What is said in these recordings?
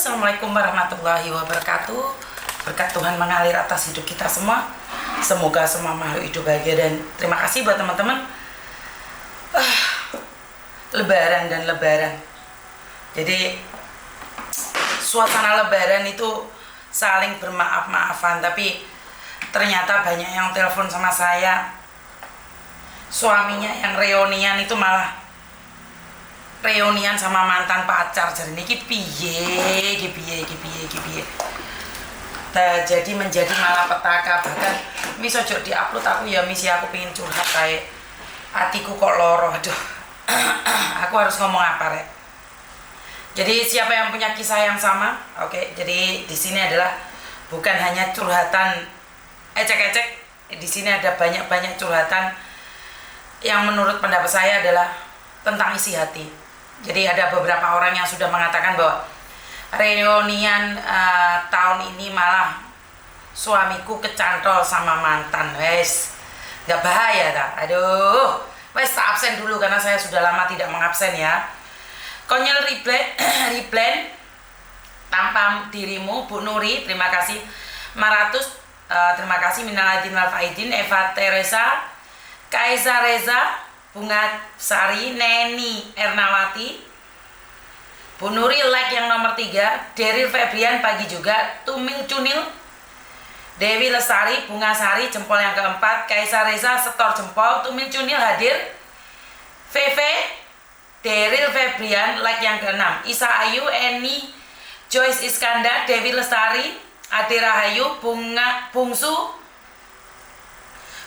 Assalamualaikum warahmatullahi wabarakatuh. Berkat Tuhan mengalir atas hidup kita semua. Semoga semua makhluk hidup bahagia. Dan terima kasih buat teman-teman. Lebaran dan lebaran. Jadi suasana lebaran itu saling bermaaf-maafan. Tapi ternyata banyak yang telepon sama saya. Suaminya yang reunian itu malah reunian sama mantan pacar. Jadi ini piye. Jadi menjadi malapetaka. Bahkan mis ojo diupload aku ya mis ya, aku pengen curhat kayak hatiku kok loro. Aduh. Aku harus ngomong apa rek? Jadi siapa yang punya kisah yang sama? Oke, jadi di sini adalah bukan hanya curhatan ecek-ecek. Di sini ada banyak-banyak curhatan yang menurut pendapat saya adalah tentang isi hati. Jadi ada beberapa orang yang sudah mengatakan bahwa reunian tahun ini malah suamiku kecantol sama mantan. Wes, nggak bahaya tak? Aduh, wes tak absen dulu karena saya sudah lama tidak mengabsen ya. Konyol replan tanpa dirimu Bu Nuri, terima kasih. Maratus, terima kasih. Minal aidin wal faizin. Eva Teresa, Kaisa Reza, Bunga Sari, Neni Ernawati, Bu Nuri like yang nomor 3, Deril Febrian pagi juga, Tumil Cunil, Dewi Lestari, Bunga Sari jempol yang keempat, Kaisa Reza setor jempol, Tumil Cunil hadir, Veve, Deril Febrian like yang ke-6, Isa Ayu, Eni, Joyce Iskandar, Dewi Lestari, Ade Rahayu, Bungsu,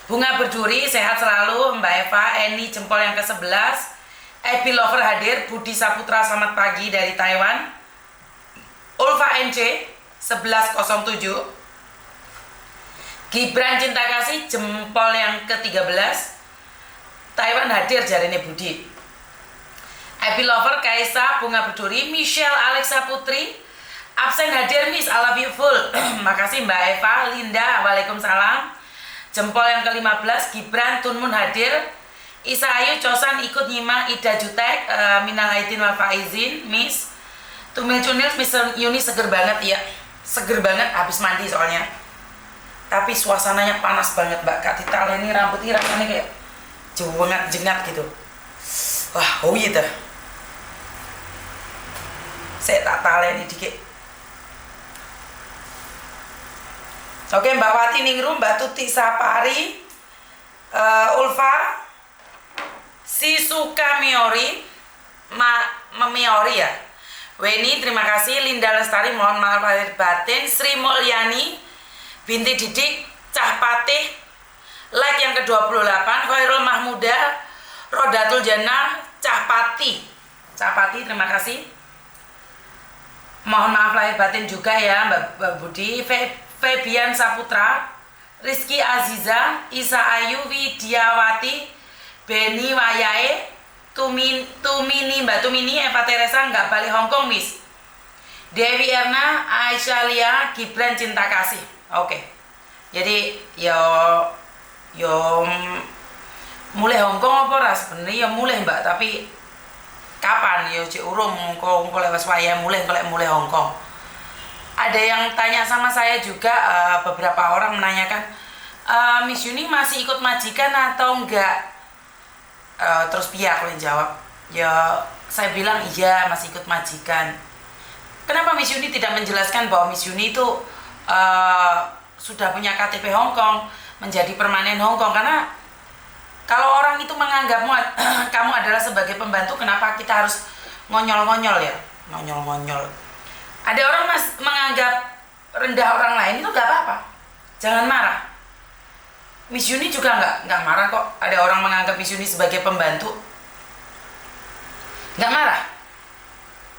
Bunga Berduri, sehat selalu Mbak Eva, Eni jempol yang ke-11, Ebi Lover hadir, Budi Saputra selamat pagi dari Taiwan, Ulfa NC 1107, Gibran Cinta Kasih jempol yang ke-13, Taiwan hadir jarine Budi, Ebi Lover, Kaisa, Bunga Berduri, Michelle Alexa Putri, absen hadir Miss, I love you full. Makasih Mbak Eva, Linda, waalaikumsalam. Jempol yang ke-15, Gibran Tunmun hadir, Isa Ayu Cosan ikut nyimak, Ida Jutek, minal aidin wal faizin, Miss. Tumil Cunil, Miss Yuni seger banget ya, seger banget habis mandi soalnya. Tapi suasananya panas banget Mbak Kak Tita ini rambutnya rasanya kayak jengat gitu. Wah, oh iya dah. Saya tak taleni dikit. Oke, Mbak Wati Ningrum, Mbak Tuti Sapari, Ulfa, Sisuka Miori, Memiori ya, Weni, terima kasih, Linda Lestari, mohon maaf lahir batin, Sri Mulyani, Binti Didik, Cah Patih, like yang ke-28, Khairul Mahmuda, Rodatul Jannah, Cah Pati, terima kasih, mohon maaf lahir batin juga ya Mbak Budi, Febian Saputra, Rizky Aziza, Isa Ayu Widiawati, Beni Wayae, Tumini, Mbak Tumini, Eva Teresa nggak balik Hongkong Miss, Dewi Erna, Aisyah Lia, Gibran Cinta Kasih. Oke, jadi yo mulai Hongkong apa ras sebenarnya ya mulai Mbak, tapi kapan yo cek urung kok lewat waya mulai Hongkong. Ada yang tanya sama saya juga, beberapa orang menanyakan, Miss Yuni masih ikut majikan atau enggak? Terus pihak yang jawab, ya saya bilang iya masih ikut majikan. Kenapa Miss Yuni tidak menjelaskan bahwa Miss Yuni itu sudah punya KTP Hongkong, menjadi permanen Hongkong? Karena kalau orang itu menganggapmu kamu adalah sebagai pembantu, kenapa kita harus ngonyol-ngonyol ya? Ngonyol-ngonyol. Ada orang menganggap rendah orang lain itu gak apa-apa, jangan marah. Miss Yuni juga nggak marah kok. Ada orang menganggap Miss Yuni sebagai pembantu, nggak marah,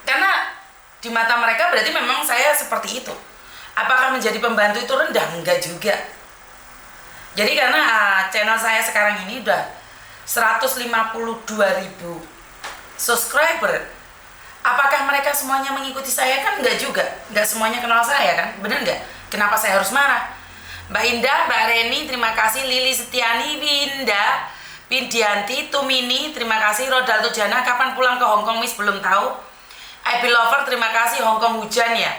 karena di mata mereka berarti memang saya seperti itu. Apakah menjadi pembantu itu rendah? Enggak juga. Jadi karena channel saya sekarang ini udah 152.000 subscriber. Apakah mereka semuanya mengikuti saya? Kan enggak juga. Enggak semuanya kenal saya kan? Bener enggak? Kenapa saya harus marah? Mbak Indah, Mbak Reni, terima kasih. Lili Setiani, Winda, Pindianti, Tumini, terima kasih. Rodal Tujana, kapan pulang ke Hongkong Miss? Belum tahu. Happy Lover, terima kasih. Hongkong hujan ya.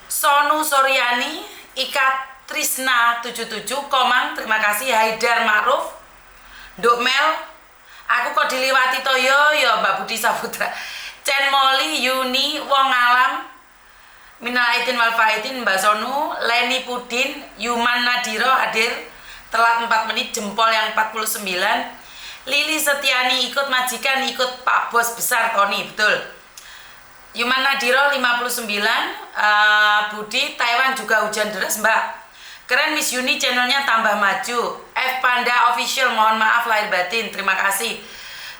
Sonu Soryani, Ika Trisna 77, Komang, terima kasih. Haidar Ma'ruf, Nduk Mel, aku kok diliwati toyo ya Mbak Budi Saputra. Chen Molly, Yuni, Wong Alam, Minal Aidin wal Faidin, Mbak Sonu, Leni Pudin, Yuman Nadiro hadir telat 4 menit, jempol yang 49. Lili Setiani ikut majikan, ikut Pak Bos Besar Tony, betul. Yuman Nadiro 59, Budi, Taiwan juga hujan deras Mbak. Keren Miss Yuni, channelnya tambah maju. F Panda Official, mohon maaf lahir batin, terima kasih.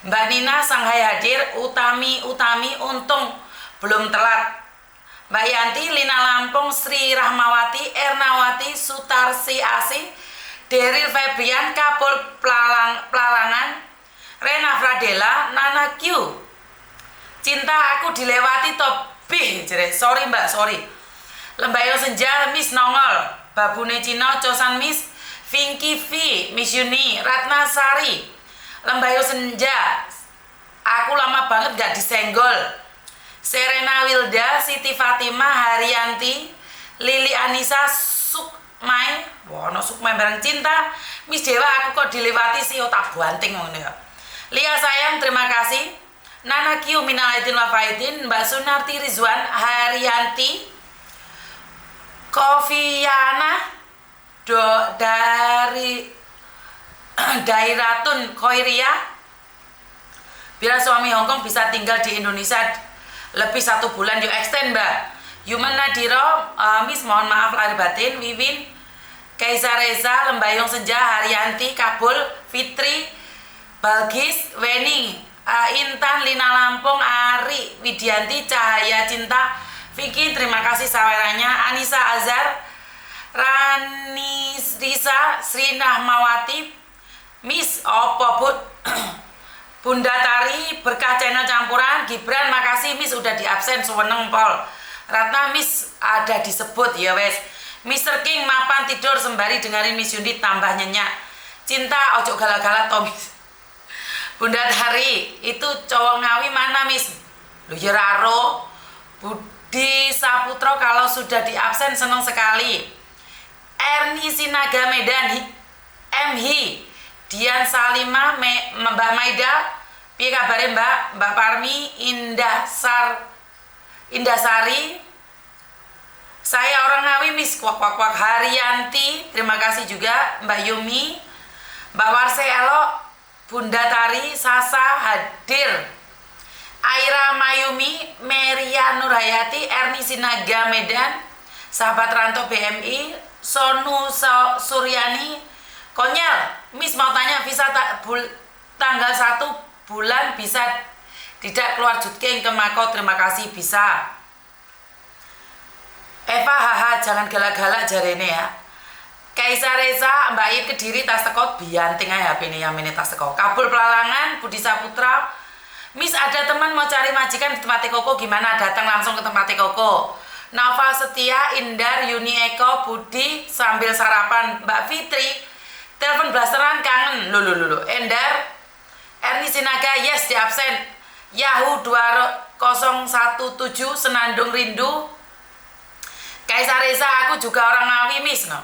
Mbak Nina, Shanghai hadir. Utami, untung belum telat. Mbak Yanti, Lina Lampung, Sri Rahmawati, Ernawati, Sutarsi Asih, Deril Febrian, Kapul Pelalangan, Rena Fradela, Nana Q. Cinta aku dilewati topih, jere. Sorry Mbak, sorry. Lembayo Senja, Miss Nongol, Babune Cino, Cosan Miss, Vinky V, Miss Yuni, Ratna Sari. Lembayo Senja, aku lama banget gak disenggol. Serena Wilda, Siti Fatima, Haryanti, Lili Anissa, Sukmai, wono Sukmai bareng cinta. Miss Dewa, aku kok dilewati sih, tak banting ngono ya. Lia sayang, terima kasih. Nana Q, Minal Aidin wal Faidin, Mbak Sunarti Rizwan, Haryanti, Kofiana, dari Dairatun Khoiria. Bila suami Hongkong bisa tinggal di Indonesia lebih 1 bulan, yuk extend Mbak. Yuman Nadiro, Miss mohon maaf lahir batin. Wiwin, Kaisa Reza, Lembayung Senja, Haryanti, Kabul, Fitri, Balgis, Weni, Intan, Lina Lampung, Ari, Widianti, Cahaya Cinta, Vicky, terima kasih sawerannya. Anissa Azhar, Rani Risa, Sri Nahmawati, Miss Opo Bud, Bunda Tari, Berkah Channel Campuran, Gibran, makasih Miss udah di absen, seweneng pol. Ratna Miss ada disebut ya wes. Mr. King, mapan tidur sembari dengerin Miss Yundi tambah nyenyak. Cinta ojo galak-galak Tommy. Bunda Tari, itu cowok Ngawi mana Miss? Lu ya raro. Budi Saputro kalau sudah di absen seneng sekali. Erni Sinaga Medan, MHI, Dian Salima, Mbak Maida, piye kabare Mbak Parmi, Indah Sari. Saya orang Ngawi Miss, kwak. Haryanti, terima kasih juga. Mbak Yumi, Mbak Warse Elo, Bunda Tari, Sasa hadir. Aira Mayumi, Meria Nurhayati, Erni Sinaga Medan, sahabat rantau BMI, Sonu Suryani, Konyel, Miss mau tanya visa tanggal 1 bulan bisa tidak keluar Jutking ke Mako, terima kasih bisa. Eva haha jangan galak-galak jarene ya. Kaisa Reza, Mbak Yit Kediri tas teko bianting aja HP ini yang ini tas teko. Kabul Pelalangan, Budi Saputra. Miss ada teman mau cari majikan di tempat Koko, gimana datang langsung ke tempat Koko. Nova Setia, Indar, Yuni Eko, Budi sambil sarapan. Mbak Fitri, telepon blasteran kangen. Lulu. Endar, Erni Sinaga, yes di absen. Yahoo 2017 Senandung Rindu. Kaisa Reza, aku juga orang Ngawi Miss no.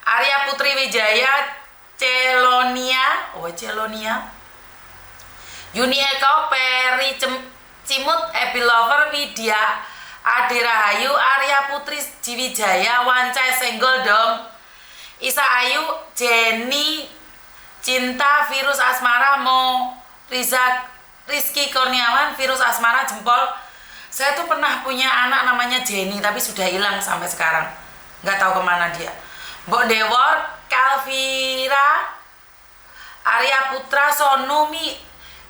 Arya Putri Wijaya, Celonia, Yuni Eko, Peri Cimut, Happy Lover, Widya Adi Rahayu, Arya Putri Jiwijaya, Wancai Senggol dong, Isa Ayu, Jenny Cinta, Virus Asmara, Rizky Kurniawan, Virus Asmara jempol. Saya tuh pernah punya anak namanya Jenny tapi sudah hilang sampai sekarang, nggak tahu kemana dia. Mbok Dewor, Kalvira, Arya Putra, Sonumi,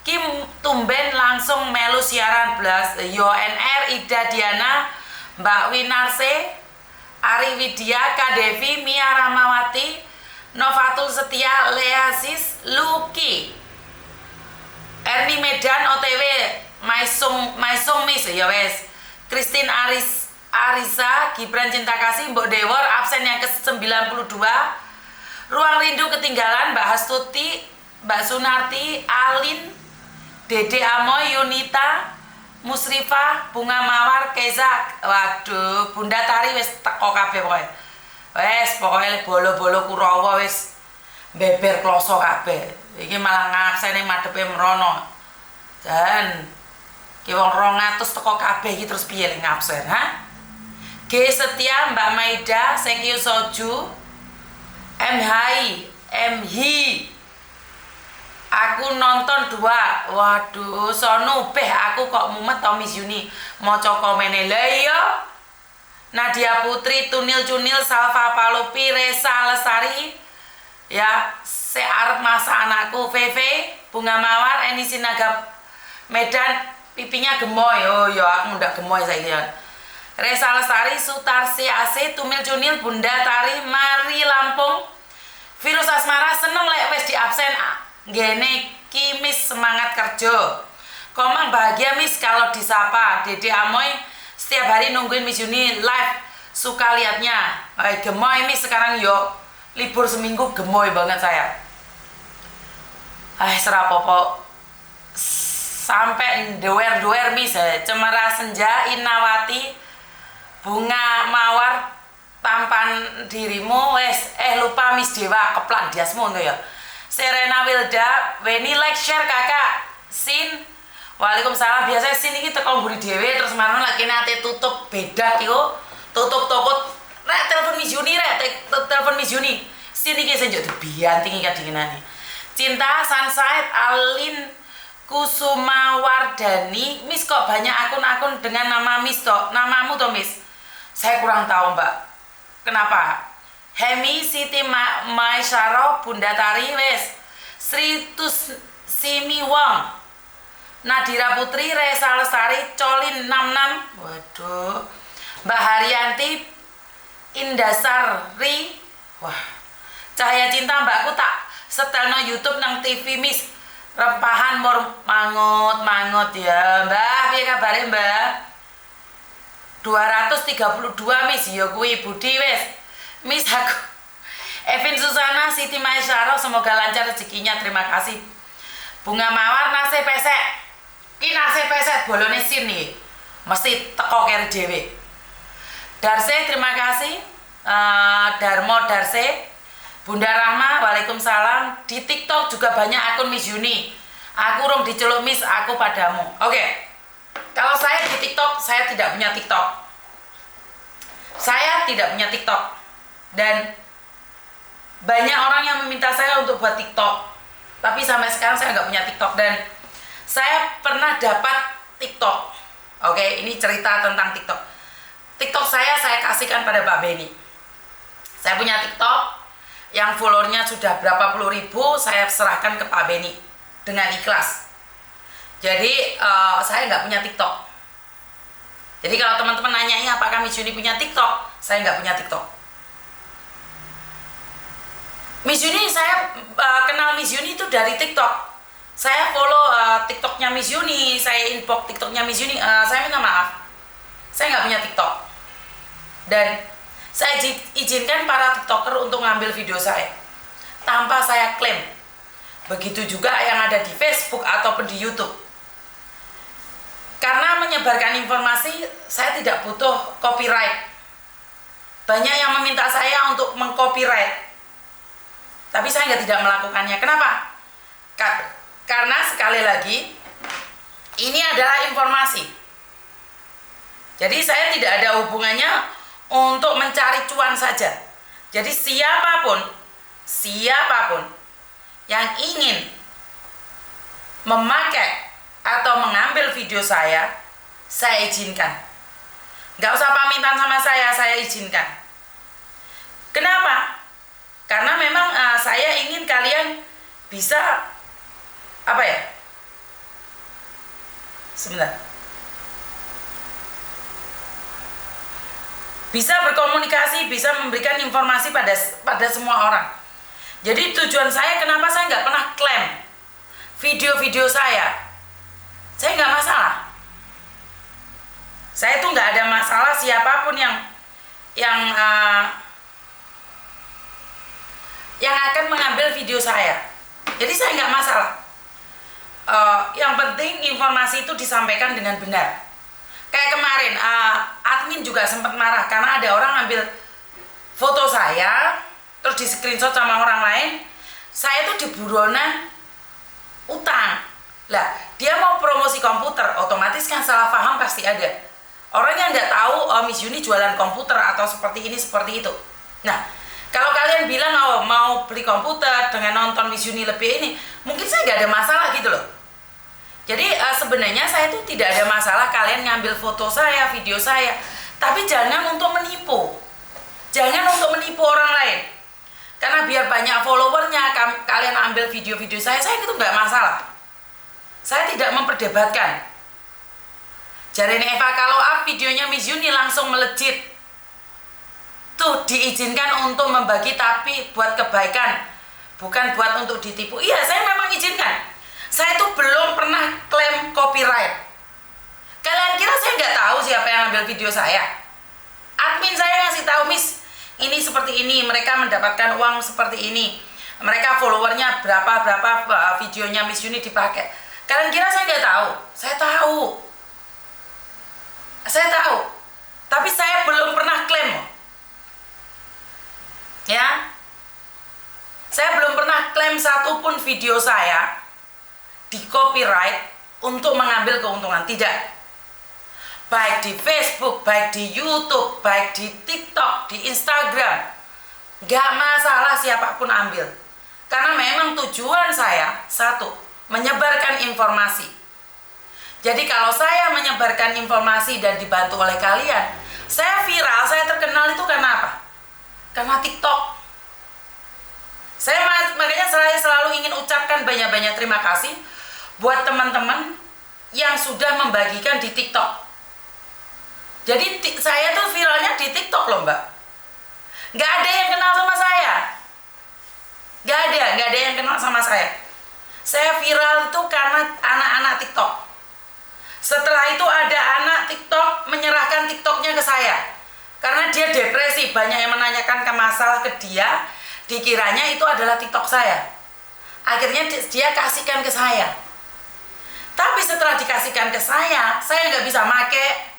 Kim tumben langsung melu siaran belas. YONR, Ida Diana, Mbak Winarse, Ari Widya, Kadevi, Mia Ramawati, Novatul Setia, Leasis, Luki, Erni Medan, OTW, Maisung Miss ya wes. Christine Arisa, Gibran Cinta Kasih, Mbok Dewor absen yang ke-92. Ruang Rindu ketinggalan, Mbak Hastuti, Mbak Sunarti, Alin, Dede Amoy, Yunita, Musrifah, Bunga Mawar, Keza, waduh, Bunda Tari wis teko kabeh pokoke. Wis pokoke bolo-bolo Kurawa wis beber kloso kabeh. Iki malah ngabsene madhepe mrono. Dan ki wong 200 teko kabeh iki terus piye lek ngabsen, ha? G Setia, Mbak Maida, Sekyu Soju, MHI, aku nonton 2. Waduh, sono beh aku kok mumet to Miss Yuni maca komene. Lah iya. Nadia Putri, Tunil Cunil, Salva Palopi, Resa Lestari. Ya, se arep masak anakku. Veve, Bunga Mawar, Eni Sinaga Medan, pipinya gemoy. Oh ya, aku ndak gemoy saiki ya. Resa Lestari, Sutarsi AC, Tumil Cunil, Bunda Tari, Mari Lampung. Virus asmara seneng lek wis di absen. Gene ki Miss semangat kerja. Komang bahagia Miss kalau disapa. Dede Amoy setiap hari nungguin Miss Yuni live, suka liatnya. Gemoy Miss sekarang yo. Libur seminggu gemoy banget saya. Serapopo. Sampai doer Miss. Cemara Senja, Inawati, Bunga Mawar, tampan dirimu wes lupa Miss Dewa keplan diasmu ngono ya. Serena Wilda, Weni like share kakak. Sin, waalaikumsalam. Biasanya Sin iki teko mburi dhewe terus marane lagi nate tutup beda yo. Tutup toko. Rek telepon Miss Yuni telepon Miss Yuni. Sin iki sing njuk dibiantingi kadingenane. Cinta Sunshine, Alin Kusuma Wardani. Miss kok banyak akun-akun dengan nama Miss toh? Namamu toh Miss? Saya kurang tahu Mbak. Kenapa? Hemi Siti Maisyaro, Bunda Tari wes, Sri Tusimi Wong, Nadira Putri, Resa Lestari, Colin 66. Waduh. Mbak Haryanti, Indasari. Wah. Cahaya Cinta Mbakku tak setelno YouTube nang TV Miss. Rempahan mur mangut ya. Mbak, piye kabare Mbak? 232 Miss ya kuwi Budi wes. Miss aku. Evin Susana, Siti Maisyaro, semoga lancar rezekinya. Terima kasih. Bunga Mawar nase pesek. Ki nase pesek bolone sini. Mesti teko kere dhewe. Darse terima kasih. Darmo Darse. Bunda Rahma, waalaikumsalam. Di TikTok juga banyak akun Miss Yuni. Aku rung diceluk Miss, aku padamu. Oke. Kalau saya di TikTok, saya tidak punya TikTok. Saya tidak punya TikTok. Dan banyak orang yang meminta saya untuk buat TikTok. Tapi sampai sekarang saya nggak punya TikTok. Dan saya pernah dapat TikTok. Oke, ini cerita tentang TikTok. TikTok saya kasihkan pada Pak Beni. Saya punya TikTok yang followernya sudah berapa puluh ribu, saya serahkan ke Pak Beni dengan ikhlas. Jadi saya nggak punya TikTok. Jadi kalau teman-teman nanyain apakah Miss Yuni punya TikTok, saya nggak punya TikTok. Miss Yuni, saya kenal Miss Yuni itu dari TikTok. Saya follow TikToknya Miss Yuni, saya inbox TikToknya Miss Yuni. Saya minta maaf, saya nggak punya TikTok. Dan saya izinkan para TikToker untuk ngambil video saya tanpa saya klaim. Begitu juga yang ada di Facebook ataupun di YouTube. Karena menyebarkan informasi, saya tidak butuh copyright. Banyak yang meminta saya untuk mengcopyright. Tapi saya tidak melakukannya. Kenapa? Karena sekali lagi, ini adalah informasi. Jadi saya tidak ada hubungannya untuk mencari cuan saja. Jadi siapapun yang ingin memakai atau mengambil video saya izinkan. Nggak usah pamitan sama saya izinkan. Kenapa? Karena memang saya ingin kalian bisa bisa berkomunikasi, bisa memberikan informasi pada semua orang. Jadi tujuan saya, kenapa saya nggak pernah klaim video-video saya nggak masalah. Saya tuh nggak ada masalah siapapun yang akan mengambil video saya. Jadi saya nggak masalah. yang penting informasi itu disampaikan dengan benar. Kayak kemarin admin juga sempat marah karena ada orang ambil foto saya terus di screenshot sama orang lain. Saya tuh di buronan utang lah, dia mau promosi komputer, otomatis kan salah paham pasti ada orang yang nggak tahu Miss Yuni jualan komputer atau seperti ini seperti itu. Nah, kalau kalian bilang mau beli komputer dengan nonton Miss Yuni lebih ini, mungkin saya nggak ada masalah gitu loh. Jadi sebenarnya saya tuh tidak ada masalah kalian ngambil foto saya, video saya, tapi jangan untuk menipu, jangan untuk menipu orang lain. Karena biar banyak followernya, kalian ambil video-video saya itu nggak masalah. Saya tidak memperdebatkan. Jarene Eva kalau up videonya Miss Yuni langsung melejit. Tuh diizinkan untuk membagi tapi buat kebaikan, bukan buat untuk ditipu. Iya, saya memang izinkan. Saya tuh belum pernah klaim copyright. Kalian kira saya nggak tahu siapa yang ambil video saya? Admin saya ngasih tahu, Miss, ini seperti ini, mereka mendapatkan uang seperti ini, mereka followernya berapa videonya Miss Yuni dipakai. Kalian kira saya nggak tahu? Saya tahu. Saya tahu. Tapi saya belum pernah klaim. Ya. Saya belum pernah klaim satupun video saya di copyright untuk mengambil keuntungan, tidak. Baik di Facebook, baik di YouTube, baik di TikTok, di Instagram, gak masalah siapapun ambil. Karena memang tujuan saya satu, menyebarkan informasi. Jadi kalau saya menyebarkan informasi dan dibantu oleh kalian, saya viral, saya terkenal itu karena apa? Karena TikTok. Makanya saya selalu ingin ucapkan banyak-banyak terima kasih buat teman-teman yang sudah membagikan di TikTok. Jadi saya tuh viralnya di TikTok loh, Mbak. Nggak ada yang kenal sama saya. Nggak ada yang kenal sama saya. Saya viral itu karena anak-anak TikTok. Setelah itu ada anak TikTok menyerahkan TikToknya ke saya. Karena dia depresi, banyak yang menanyakan ke masalah ke dia, dikiranya itu adalah TikTok saya. Akhirnya dia kasihkan ke saya. Tapi setelah dikasihkan ke saya nggak bisa make.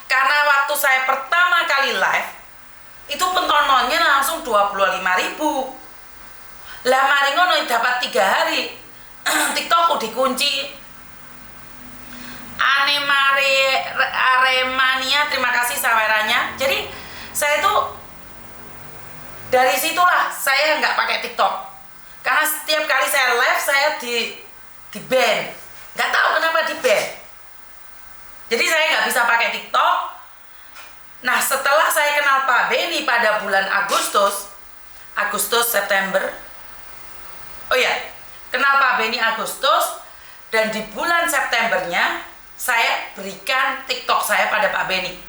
Karena waktu saya pertama kali live, itu penontonnya langsung 25.000. Lah mari ngono dapat 3 hari, TikTokku dikunci. Aremania, terima kasih sawerannya. Jadi saya tuh dari situlah saya nggak pakai TikTok. Karena setiap kali saya live saya di ban. Nggak tahu kenapa di ban. Jadi saya nggak bisa pakai TikTok. Nah, setelah saya kenal Pak Beni pada bulan Agustus, September. Oh ya, kenal Pak Beni Agustus, dan di bulan Septembernya saya berikan TikTok saya pada Pak Beni.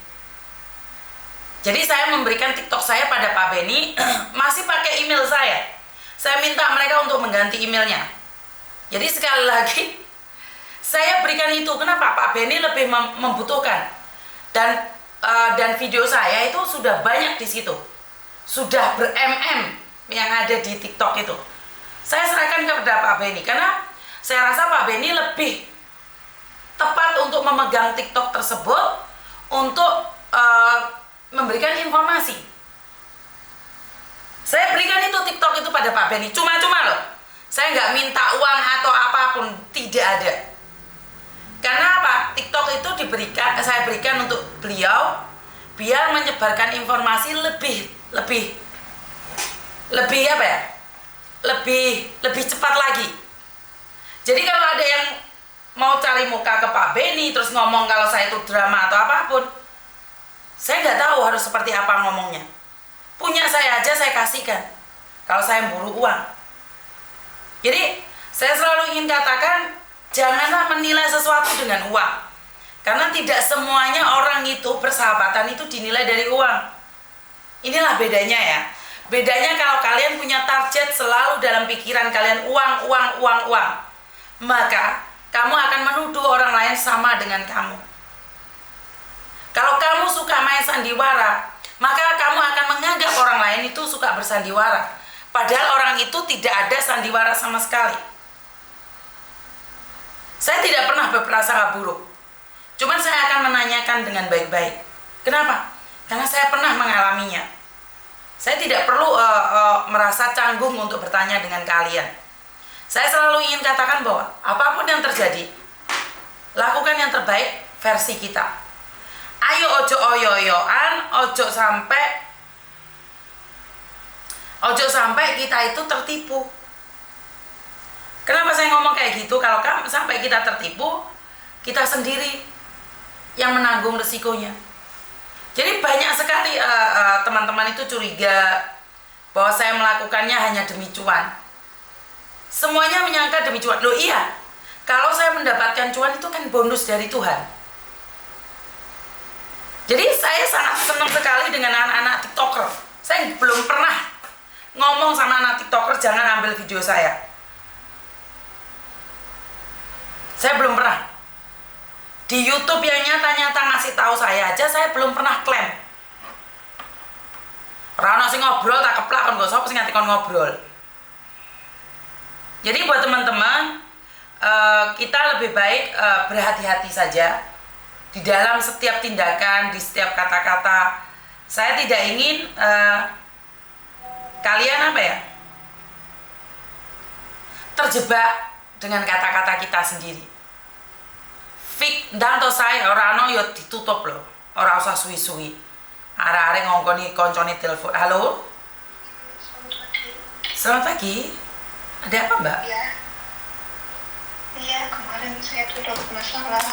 Jadi saya memberikan TikTok saya pada Pak Beni masih pakai email saya. Saya minta mereka untuk mengganti emailnya. Jadi sekali lagi saya berikan itu. Kenapa? Pak Beni lebih membutuhkan. Dan video saya itu sudah banyak di situ. Sudah ber-MM yang ada di TikTok itu. Saya serahkan kepada Pak Beni karena saya rasa Pak Beni lebih tepat untuk memegang TikTok tersebut untuk memberikan informasi. Saya berikan itu TikTok itu pada Pak Beni, cuma-cuma loh. Saya nggak minta uang atau apapun, tidak ada. Karena apa? TikTok itu saya berikan untuk beliau biar menyebarkan informasi lebih apa ya? Lebih cepat lagi. Jadi kalau ada yang mau cari muka ke Pak Beni terus ngomong kalau saya itu drama atau apapun, saya nggak tahu harus seperti apa ngomongnya. Punya saya aja saya kasihkan kalau saya buru uang. Jadi saya selalu ingin katakan, janganlah menilai sesuatu dengan uang. Karena tidak semuanya orang itu persahabatan itu dinilai dari uang. Inilah bedanya ya. Bedanya kalau kalian punya target selalu dalam pikiran kalian uang, maka kamu akan menuduh orang lain sama dengan kamu. Kalau kamu suka main sandiwara, maka kamu akan menganggap orang lain itu suka bersandiwara. Padahal orang itu tidak ada sandiwara sama sekali. Saya tidak pernah berprasangka buruk. Cuman saya akan menanyakan dengan baik-baik. Kenapa? Karena saya pernah mengalaminya. Saya tidak perlu merasa canggung untuk bertanya dengan kalian. Saya selalu ingin katakan bahwa apapun yang terjadi, lakukan yang terbaik versi kita. Ayo ojo oyo-oyoan, ojo sampai kita itu tertipu. Kenapa saya ngomong kayak gitu? Kalau sampai kita tertipu, kita sendiri yang menanggung resikonya. Jadi banyak sekali teman-teman itu curiga bahwa saya melakukannya hanya demi cuan. Semuanya menyangka demi cuan. Loh iya, kalau saya mendapatkan cuan itu kan bonus dari Tuhan. Jadi saya sangat senang sekali dengan anak-anak TikToker. Saya belum pernah ngomong sama anak TikToker jangan ambil video saya. Saya belum pernah. Di YouTube yang nyata-nyata ngasih tahu saya aja, saya belum pernah klaim. Rano sing ngobrol tak keplak kan gak sapa sing nganti kon ngobrol. Jadi buat teman-teman, kita lebih baik berhati-hati saja di dalam setiap tindakan, di setiap kata-kata. Saya tidak ingin kalian terjebak dengan kata-kata kita sendiri. Fik dan to saya orang yo ditutup loh, orang usah suwi-suwi. Are-are ngongkoni koncone telepon. Halo. Selamat pagi. Ada apa, Mbak? Iya. Iya, kemarin saya tuh dapat masalah.